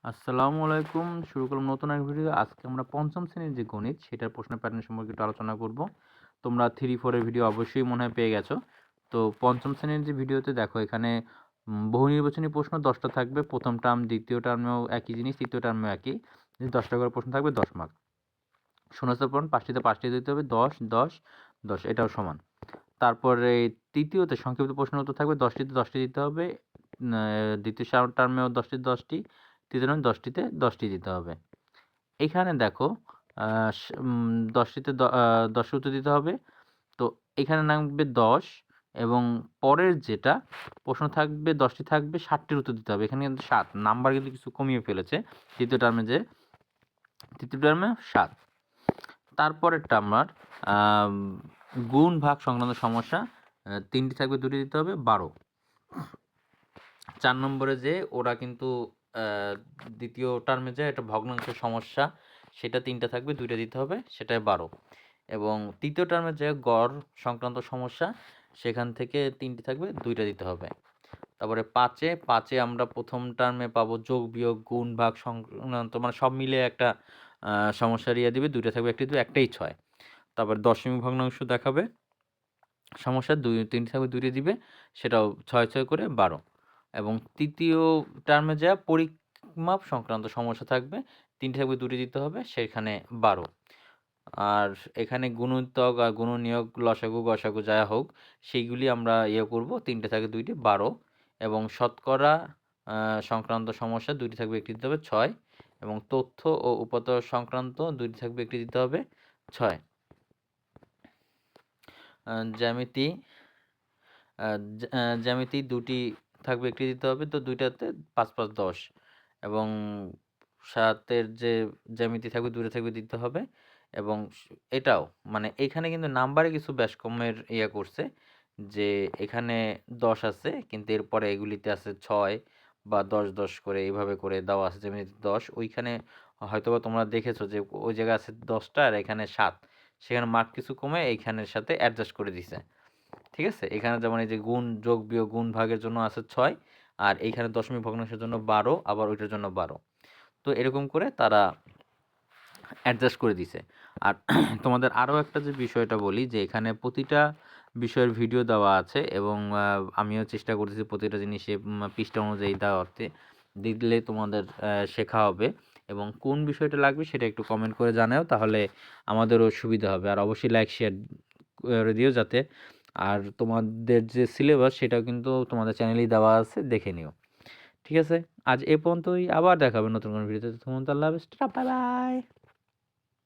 আসসালামু আলাইকুম। শুরু করলাম নতুন এক ভিডিও। আজকে আমরা পঞ্চম শ্রেণীর যে গণিত সেটার প্রশ্নের প্যাটার্ন সম্পর্কে একটু আলোচনা করব। তোমরা 3-4 এর ভিডিও অবশ্যই মনে হয় পেয়ে গেছো। তো পঞ্চম শ্রেণীর যে ভিডিওতে দেখো এখানে বহু নির্বাচনী প্রশ্ন 10 টা থাকবে। প্রথম টার্ম, দ্বিতীয় টার্মেও একই জিনিস, তৃতীয় টার্মেও একই। 10 টা করে প্রশ্ন থাকবে 10 মার্ক। শূন্যস্থান পূরণ 5টিতে 5টি দিতে হবে 10, 10, 10 এটাও সমান। তারপরে তৃতীয়তে সংক্ষিপ্ত প্রশ্নের উত্তর থাকবে 10টিতে 10টি দিতে হবে। দ্বিতীয় টার্মেও 10টিতে 10টি, তৃতীয় টার্মে 10টিতে 10টি দিতে হবে। এখানে দেখো 10টিতে 10 উত্তর দিতে হবে। তো এখানে নামবে 10 এবং পরের যেটা প্রশ্ন থাকবে 10টি থাকবে 60টির উত্তর দিতে হবে। এখানে কিন্তু 7 নাম্বার কিন্তু কিছু কমিয়ে ফেলেছে। তৃতীয় টার্মে 7। তারপরেরটা আমার গুণ ভাগ সংক্রান্ত সমস্যা 3টি থাকবে 2টি দিতে হবে 12। 4 নম্বরে যে ওরা কিন্তু দ্বিতীয় টার্মে যে একটা ভগ্নাংশের সমস্যা সেটা 3টা থাকবে 2টা দিতে হবে সেটায় 12 এবং তৃতীয় টার্মে যে গড় সংক্রান্ত সমস্যা সেখান থেকে 3টি থাকবে 2টা দিতে হবে। তারপরে 5-এ আমরা প্রথম টার্মে পাবো যোগ বিয়োগ গুণ ভাগ সংক্রান্ত মানে সব মিলিয়ে একটা সমস্যার দিবে 2টা থাকবে 1টি 2 একটাই 6। তারপর দশমিক ভগ্নাংশ দেখাবে সমস্যা 3টি থাকবে 2টি দিবে সেটাও 6 করে 12 এবং তৃতীয় টার্মে যা পরিমাপ সংক্রান্ত সমস্যা থাকবে 3টি থাকবে 2টি দিতে হবে সেখানে 12 আর এখানে গুণিতক আর গুণনীয়ক লসাগু গসাগু যা হোক সেইগুলি আমরা করব 3টে থাকে 2টি 12 এবং শতকরা সংক্রান্ত সমস্যা 2টি থাকবে 1টি দিতে হবে 6 এবং তথ্য ও উপাত্ত সংক্রান্ত 2টি থাকবে 1টি দিতে হবে 6। জ্যামিতি জ্যামিতি 2টি থাকবে 1টি দিতে হবে তো 2টাতে 5, 5, 10 এবং 7-এর যে জ্যামিতি থাকবে 2টা থাকবে দিতে হবে এবং এটাও মানে এখানে কিন্তু নাম্বারে কিছু ব্যাস কমের করছে যে এখানে 10 আছে কিন্তু এরপরে এগুলিতে আছে 6 বা 10, 10 করে এইভাবে করে দেওয়া আছে জ্যামিতিতে 10 ওইখানে হয়তোবা তোমরা দেখেছো যে ওই জায়গায় আছে 10টা আর এখানে 7 সেখানে মার্ক কিছু কমে এইখানের সাথে অ্যাডজাস্ট করে দিছে। ঠিক আছে? এখানে যেমন এই যে গুণ, যোগ, বিয়োগ, গুণ, ভাগের জন্য আছে 6 আর এইখানে দশমিক ভগ্নাংশের জন্য 12 আবার ওইটার জন্য 12। তো এরকম করে তারা অ্যাডজাস্ট করে দিছে। আর তোমাদের আরও একটা যে বিষয়টা বলি যে এখানে প্রতিটা বিষয়ের ভিডিও দেওয়া আছে এবং আমিও চেষ্টা করতেছি প্রতিটা জিনিসে পৃষ্ঠা অনুযায়ী দেওয়াতে দিলে তোমাদের শেখা হবে এবং কোন বিষয়টা লাগবে সেটা একটু কমেন্ট করে জানাও তাহলে আমাদেরও সুবিধা হবে। আর অবশ্যই লাইক শেয়ার করে দিও যাতে আর তোমাদের যে সিলেবাস সেটাও কিন্তু তোমাদের চ্যানেলেই দেওয়া আছে দেখে নিও। ঠিক আছে? আজ এ পর্যন্তই আবার দেখা হবে নতুন কোনো ভিডিওতে। ততক্ষণ আল্লাহ হাফেজ। Tata bye bye.